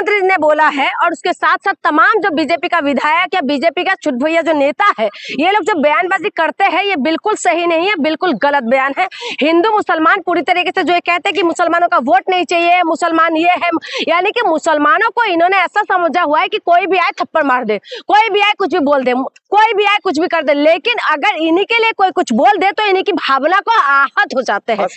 मुख्यमंत्री ने बोला है और उसके साथ साथ तमाम जो बीजेपी का विधायक या बीजेपी का छुट भैया जो नेता है, ये लोग जो बयानबाजी करते हैं ये बिल्कुल सही नहीं है, बिल्कुल गलत बयान है। हिंदू मुसलमान पूरी तरीके से जो कहते हैं कि मुसलमानों का वोट नहीं चाहिए, मुसलमान ये है, यानी कि मुसलमानों को इन्होंने ऐसा समझा हुआ है कि कोई भी आए थप्पड़ मार दे, कोई भी आए कुछ भी बोल दे, कोई भी आए कुछ भी कर दे, लेकिन अगर इन्हीं के लिए कोई कुछ बोल दे तो इन्हीं की भावना को आहत हो जाते हैं।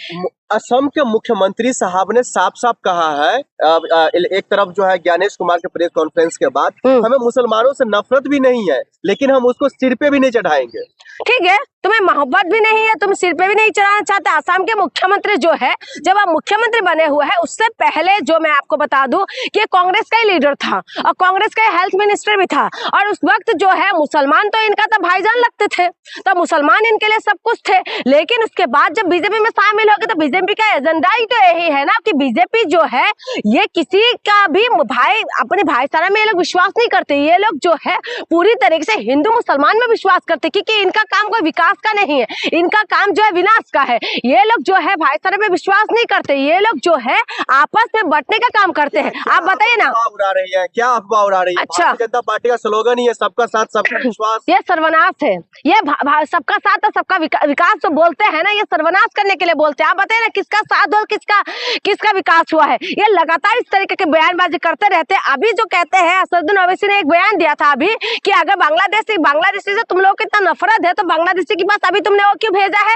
असम के मुख्यमंत्री साहब ने साफ साफ कहा है, एक तरफ जो है ज्ञानेश कुमार के प्रेस कॉन्फ्रेंस के बाद, हमें मुसलमानों से नफरत भी नहीं है, लेकिन हम उसको सिर पे भी नहीं चढ़ाएंगे। ठीक है, तुम्हें मोहब्बत भी नहीं है, तुम सिर पे भी नहीं चढ़ाना चाहते। असम के मुख्यमंत्री जो है, जब आप मुख्यमंत्री बने हुए हैं उससे पहले जो मैं आपको बता दूं कि कांग्रेस का ही लीडर था और कांग्रेस का हेल्थ मिनिस्टर भी था, और उस वक्त जो है मुसलमान तो इनका तो भाईजान लगते थे, तो मुसलमान इनके लिए सब कुछ थे। लेकिन उसके बाद जब बीजेपी में शामिल हो गए तो बीजेपी का एजेंडा ही तो यही है ना कि बीजेपी जो है ये किसी का भी भाई, अपने भाईचारा में ये लोग विश्वास नहीं करते। ये लोग जो है पूरी तरीके से हिंदू मुसलमान में विश्वास करते, क्योंकि इनका काम कोई विकास का नहीं है, इनका काम जो है विनाश का है। ये लोग जो है भाईचारे में विश्वास नहीं करते, ये लोग जो है आपस में बंटने का काम करते हैं। आप बताइए ना, उड़ा रही है क्या अफवाह उड़ा रही है? अच्छा, भारतीय जनता पार्टी का स्लोगन ही है सबका साथ सबका विश्वास। ये सर्वनाश है, ये सबका साथ और सबका विकास जो बोलते हैं ना, ये सर्वनाश करने के लिए बोलते हैं। आप बताइए ना किसका साथ और किसका विकास हुआ है? ये लगातार इस तरीके के बयानबाजी करते रहते हैं। अभी जो कहते हैं असदुद्दीन ओवैसी ने एक बयान दिया था अभी कि अगर बांग्लादेशी से तुम लोग को इतना नफरत है तो बांग्लादेशी के पास अभी तुमने वो क्यों भेजा है?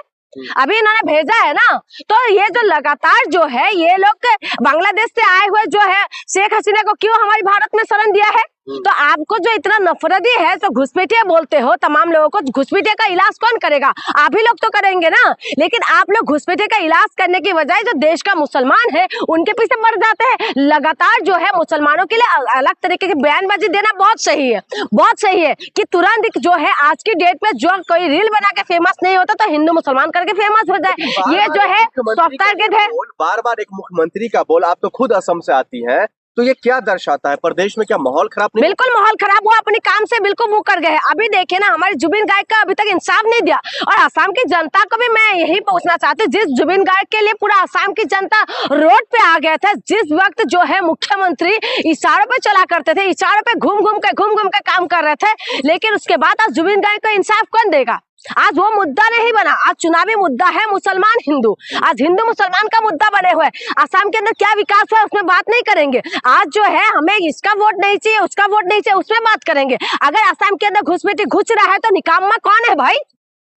अभी इन्होंने भेजा है ना। तो ये जो लगातार जो है ये लोग बांग्लादेश से आए हुए जो है शेख हसीना को क्यों हमारी भारत में शरण दिया है? तो आपको जो इतना नफरती है तो घुसपैठिया बोलते हो तमाम लोगों को, घुसपैठिया का इलाज कौन करेगा? आप ही लोग तो करेंगे ना। लेकिन आप लोग घुसपैठिया का इलाज करने की बजाय जो देश का मुसलमान है उनके पीछे बढ़ जाते हैं। लगातार जो है मुसलमानों के लिए अलग तरीके की बयानबाजी देना बहुत सही है, बहुत सही है कि तुरंत जो है आज की डेट में जो कोई रील बना के फेमस नहीं होता तो हिंदू मुसलमान करके फेमस हो जाए, ये जो है सॉफ्ट टारगेट है। बार बार एक मुख्यमंत्री का बोल, आप तो खुद असम से आती है, तो ये क्या दर्शाता है? प्रदेश में क्या माहौल खराब नहीं? बिल्कुल माहौल खराब हुआ, अपने काम से बिल्कुल मुंह कर गए। अभी देखिए ना हमारे जुबिन गार्ग का अभी तक इंसाफ नहीं दिया, और असम की जनता को भी मैं यही पूछना चाहती हूँ, जिस जुबिन गार्ग के लिए पूरा असम की जनता रोड पे आ गया था, जिस वक्त जो है मुख्यमंत्री इशारों पे चला करते थे, इशारों पे घूम घूम के काम कर रहे थे, लेकिन उसके बाद आज जुबिन गार्ग का इंसाफ कौन देगा? आज वो मुद्दा नहीं बना, आज चुनावी मुद्दा है मुसलमान हिंदू, आज हिंदू मुसलमान का मुद्दा बने हुए। असम के अंदर क्या विकास हुआ उसमें बात नहीं करेंगे। आज जो है हमें इसका वोट नहीं चाहिए, उसका वोट नहीं चाहिए, उसमें बात करेंगे। अगर असम के अंदर घुसपैठी घुस रहा है तो निकम्मा कौन है भाई?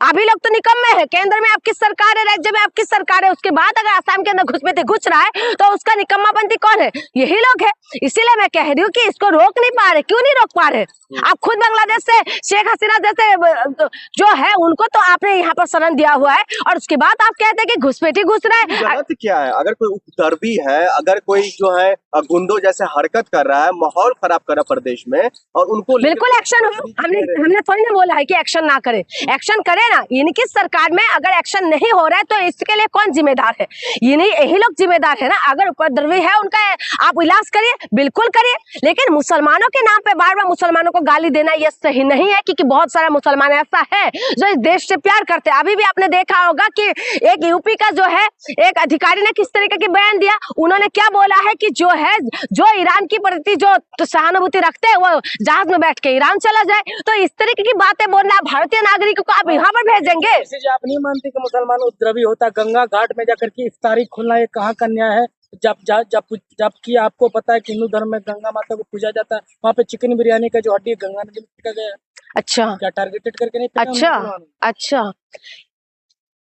अभी लोग तो निकम्मे है। केंद्र में आपकी सरकार है, राज्य में आपकी सरकार है, उसके बाद अगर असम के अंदर घुसपैठी घुस रहा है तो उसका निकम्मापंथी कौन है? यही लोग है। इसीलिए मैं कह रही हूँ कि इसको रोक नहीं पा रहे। क्यों नहीं रोक पा रहे? आप खुद बांग्लादेश से शेख हसीना जैसे जो है उनको तो आपने यहाँ पर शरण दिया हुआ है, और उसके बाद आप कहते हैं कि घुसपैठी घुस रहा है। गलत क्या है? अगर कोई उपद्रवी है, अगर कोई जो है गुंडों जैसे हरकत कर रहा है, माहौल खराब कर रहा है प्रदेश में, और उनको बिल्कुल एक्शन हो। हमने थोड़ी ना बोला है कि एक्शन ना करे, एक्शन करे ना। इनकी सरकार में अगर एक्शन नहीं हो रहा है तो इसके लिए कौन जिम्मेदार है? यही लोग जिम्मेदार है ना। अगर उपद्रवी है उनका आप इलाज करिए, बिल्कुल करिए, लेकिन मुसलमानों के नाम पे बार बार मुसलमानों को गाली देना ये सही नहीं है, क्योंकि बहुत सारा मुसलमान ऐसा है जो इस देश से प्यार करते हैं। अभी भी आपने देखा होगा कि एक यूपी का जो है एक अधिकारी ने किस तरीके की बयान दिया। उन्होंने क्या बोला है कि जो है जो ईरान की प्रति जो सहानुभूति रखते हैं वो जहाज में बैठ के ईरान चला जाए। तो इस तरीके की बातें बोलना भारतीय नागरिकों को आप यहाँ पर भेजेंगे? आप नहीं मानते कि मुसलमान उपद्रवी होता? गंगा घाट में जाकर के इफ्तारी खोलना ये कहाँ का न्याय है? जबकि आपको पता है कि हिंदू धर्म में गंगा माता को पूजा जाता है, वहाँ पे चिकन बिरयानी का जो हड्डी गंगा नदी में फेंका गया। अच्छा, क्या टारगेटेड करके नहीं? अच्छा,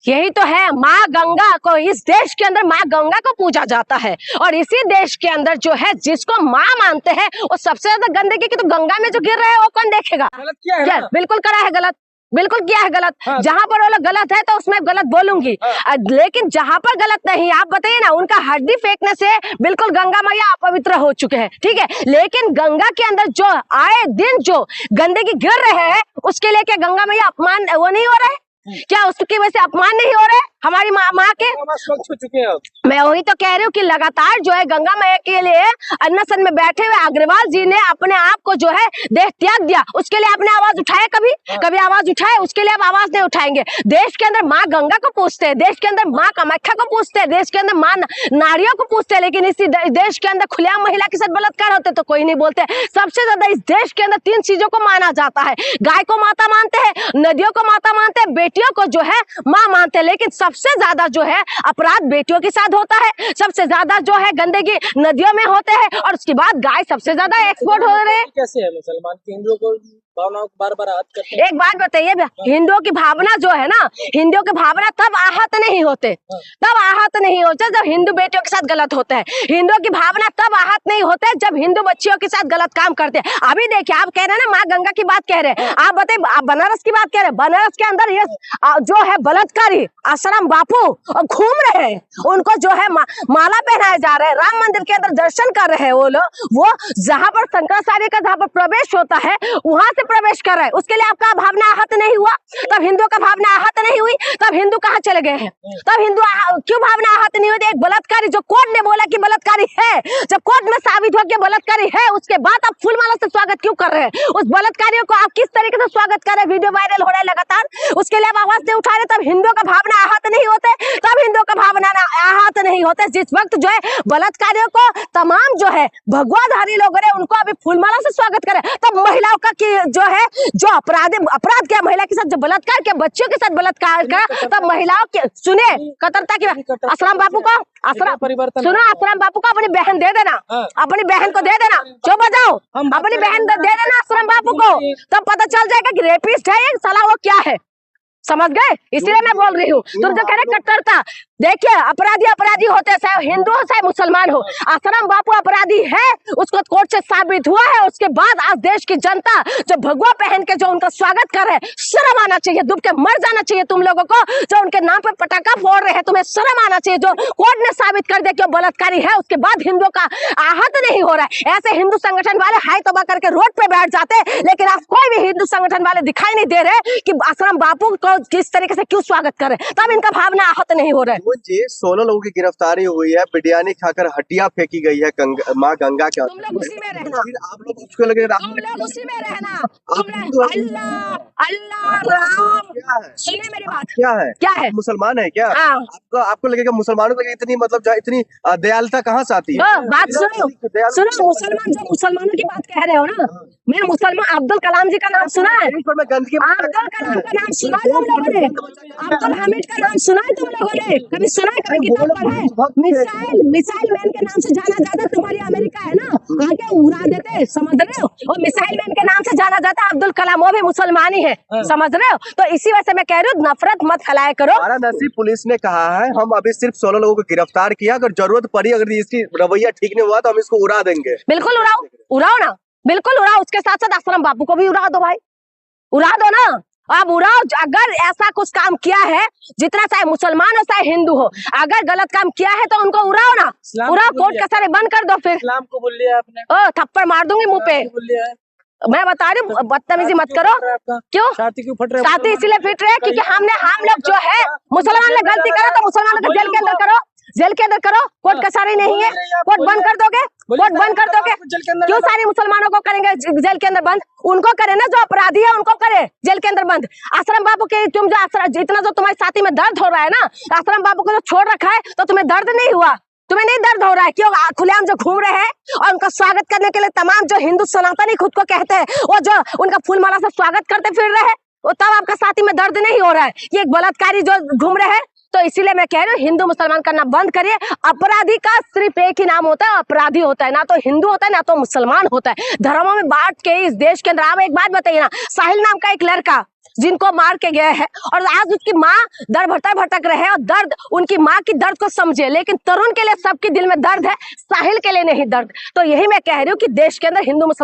यही तो है। माँ गंगा को इस देश के अंदर माँ गंगा को पूजा जाता है, और इसी देश के अंदर जो है जिसको माँ मानते हैं वो सबसे ज्यादा गंदगी की तो गंगा में जो गिर रहे हैं वो कौन देखेगा? गलत किया है ना? बिल्कुल करा है गलत, बिल्कुल किया है गलत। हाँ। जहां पर वो लोग गलत है तो उसमें गलत बोलूंगी। हाँ। लेकिन जहां पर गलत नहीं, आप बताइए ना, उनका हड्डी फेंकने से बिल्कुल गंगा मैया अपवित्र हो चुके हैं, ठीक है। लेकिन गंगा के अंदर जो आए दिन जो गंदगी गिर रहे हैं उसके लिए क्या गंगा मैया अपमान वो नहीं हो रहा है? क्या उसकी वजह से अपमान नहीं हो रहा है? हमारी माँ के। स्वच्छ हो चुके हैं अब। मैं वही तो कह रही हूँ कि लगातार जो है गंगा मैया के लिए अनशन में बैठे हुए अग्रवाल जी ने अपने आप को जो है देह त्याग दिया। उसके लिए आपने आवाज उठाया कभी आवाज उठाए? उसके लिए आप आवाज नहीं उठाएंगे। देश के अंदर माँ गंगा को पूछते हैं, देश के अंदर माँ कामाख्या को पूछते हैं, देश के अंदर माँ नारियों को पूछते हैं, लेकिन इसी देश के अंदर खुलेआम महिला के साथ बलात्कार होते तो कोई नहीं बोलते। सबसे ज्यादा इस देश के अंदर 3 चीजों को माना जाता है। गाय को माता मानते हैं, नदियों को माता मानते हैं, बेटियों को जो है माँ मानते हैं। लेकिन सबसे ज्यादा जो है अपराध बेटियों के साथ होता है, सबसे ज्यादा जो है गंदगी नदियों में होते हैं, और उसके बाद गाय सबसे ज्यादा एक्सपोर्ट हो रहे हैं। कैसे है मुसलमान के हिंदुओं को भावनाओं को बार बार आहत करते हैं? एक बात बताइए, हिंदुओं की भावना जो है ना, हिंदुओं की भावना तब आहत नहीं होते, तब आहत नहीं होते जब हिंदू बेटियों के साथ गलत होता है। हिंदुओं की भावना तब आहत नहीं होते जब हिंदू बच्चियों के साथ गलत काम करते हैं। अभी देखिए, आप कह रहे हैं ना माँ गंगा की बात कह रहे हैं, आप बताइए आप बनारस की बात कह रहे हैं, बनारस के अंदर ये जो है बलात्कारी आश्रम बापू घूम रहे हैं, उनको जो है माला पहनाए जा रहे हैं, राम मंदिर के अंदर दर्शन कर रहे हैं वो लोग, वो जहाँ पर शंकराचार्य का जहाँ पर प्रवेश होता है वहां से प्रवेश कर रहे हैं। उसके लिए आपका भावना आहत नहीं हुआ? तब हिंदुओं का भावना आहत नहीं हुई? तब हिंदू कहाँ चले गए हैं? तब हिंदू क्यों भावना आहत नहीं हुई? एक बलात्कारी जो कोर्ट ने बोला कि बलात्कारी है, जब कोर्ट में साबित हो कि बलात्कारी है, उसके बाद आप फूलमाला से स्वागत क्यों कर रहे हैं? उस बलात्कारियों को आप किस तरीके से स्वागत कर रहे हैं? वीडियो वायरल हो रहा है लगातार, उसके लिए आप आवाज नहीं उठा रहे। तब हिंदुओं का भावना आहत नहीं होते? तब हिंदुओं का भावना आहत नहीं होते जिस वक्त जो है बलात्कारियों को तमाम जो है भगवाधारी लोग रहे उनको अभी फूलमाला से स्वागत करें। तब महिलाओं का जो है जो अपराध किया महिला के साथ, जो बलात्कार किया बच्चों के साथ बलात्कार किया, तब महिलाओं के सुने कतरता की आश्रम बापू को सुनो, आश्रम बापू को अपनी बहन दे देना, अपनी बहन को दे देना, जो बजाओ अपनी बहन दे देना आश्रम बापू को, तब पता चल जाएगा कि रेपिस्ट है ये साला, वो क्या है, समझ गए? इसलिए मैं बोल रही हूँ। तुम जो कह रहे कट्टरता, देखिए अपराधी होते हैं, चाहे हिंदू हो चाहे मुसलमान हो। आश्रम बापू अपराधी है, उसको कोर्ट से साबित हुआ है। उसके बाद आज देश की जनता जो भगवा पहन के जो उनका स्वागत कर रहे हैं, शर्म आना चाहिए, डूब के मर जाना चाहिए तुम लोगों को जो उनके नाम पे पटाखा फोड़ रहे हैं। तुम्हें शर्म आना चाहिए, जो कोर्ट ने साबित कर दिया कि वो बलात्कारी है, उसके बाद हिंदुओं का आहत नहीं हो रहा है। ऐसे हिंदू संगठन वाले हाय तबाह करके रोड पे बैठ जाते, लेकिन आज कोई भी हिंदू संगठन वाले दिखाई नहीं दे रहे कि आश्रम बापू को किस तरीके से क्यों स्वागत करे, तब इनका भावना आहत नहीं हो रहा है। जी 16 लोगों की गिरफ्तारी हुई है, बिरयानी खाकर हड्डियां फेंकी गई है माँ गंगा के। तुम लोग उसी में रहना, आप लोग उसको लगे तुम लोग उसी में रहना। अल्लाह अल्लाह राम, सुनिए मेरी बात, क्या है मुसलमान है क्या? हाँ। आपको लगेगा मुसलमानों को इतनी मतलब इतनी दयालुता कहाँ से आती है? बात सुनो, मुसलमान जो मुसलमानों की बात कह रहे हो ना, मैं मुसलमान अब्दुल कलाम जी का नाम सुना है? मैं गंदगी अब्दुल कलाम का नाम सुना है तुम लोगों ने? अब्दुल हामिद का नाम सुना है तुम लोगों ने? कभी सुना है? कभी किताब पढ़ा है? मिसाइल मैन के नाम से जाना जाता तुम्हारी अमेरिका है ना, आके उड़ा देते, समझ रहे हो? और मिसाइल मैन के नाम से जाना जाता अब्दुल कलाम, वो भी मुसलमान ही है, समझ रहे हो? तो इसी वजह से मैं कह रही हूँ नफरत मत फैलाया करो। वाराणसी पुलिस ने कहा है हम अभी सिर्फ 16 लोगों को गिरफ्तार किया, अगर जरूरत पड़ी, अगर इसकी रवैया ठीक नहीं हुआ तो हम इसको उड़ा देंगे। बिल्कुल उड़ाओ ना, बिल्कुल उड़ाओ। उसके साथ साथ आश्रम बापू को भी उड़ा दो भाई, उड़ा दो ना, अब उड़ाओ। अगर ऐसा कुछ काम किया है, जितना चाहे मुसलमान हो चाहे हिंदू हो, अगर गलत काम किया है तो उनको उड़ाओ ना, उड़ाओ, कोर्ट कचहरी बंद कर दो। फिर इस्लाम को बोल लिया आपने, ओ थप्पड़ मार दूंगी मुंह पे। मैं बता रही हूँ बदतमीजी मत करो। क्यों क्यों फट रहे? छाती इसलिए फिट रहे क्योंकि हम लोग जो है मुसलमान लोग गलती करो तो मुसलमानों को जेल के अंदर करो, जेल के अंदर करो। कोर्ट कचहरी नहीं है, कोर्ट बंद कर दोगे, कोर्ट बंद कर दोगे। क्यों सारे मुसलमानों को करेंगे जेल के अंदर बंद? उनको करे ना जो अपराधी है, उनको करे जेल के अंदर बंद। आश्रम बाबू के तुम जो इतना जो तुम्हारी छाती में दर्द हो रहा है ना, आश्रम बाबू को जो छोड़ रखा है तो तुम्हें दर्द नहीं हुआ? तुम्हें नहीं दर्द हो रहा है? क्यों? खुलेआम जो घूम रहे हैं और उनका स्वागत करने के लिए तमाम जो हिंदू सनातनी खुद को कहते हैं, वो जो उनका फूलमाला से स्वागत करते फिर रहे, वो तब आपका छाती में दर्द नहीं हो रहा है? ये एक बलात्कारी जो घूम रहे हैं। तो इसीलिए मैं कह रही हूँ हिंदू मुसलमान करना बंद करिए। अपराधी का सिर्फ एक ही नाम होता है, अपराधी होता है, ना तो हिंदू होता है ना तो मुसलमान होता है। धर्मों में बांट के इस देश के अंदर आप एक बात बताइए ना, साहिल नाम का एक लड़का जिनको मार के गए हैं और आज उसकी माँ दर भटक रहे हैं, और दर्द उनकी माँ की दर्द को समझे, लेकिन तरुण के लिए सबके दिल में दर्द है, साहिल के लिए नहीं दर्द। तो यही मैं कह रही हूँ कि देश के अंदर हिंदू मुसलमान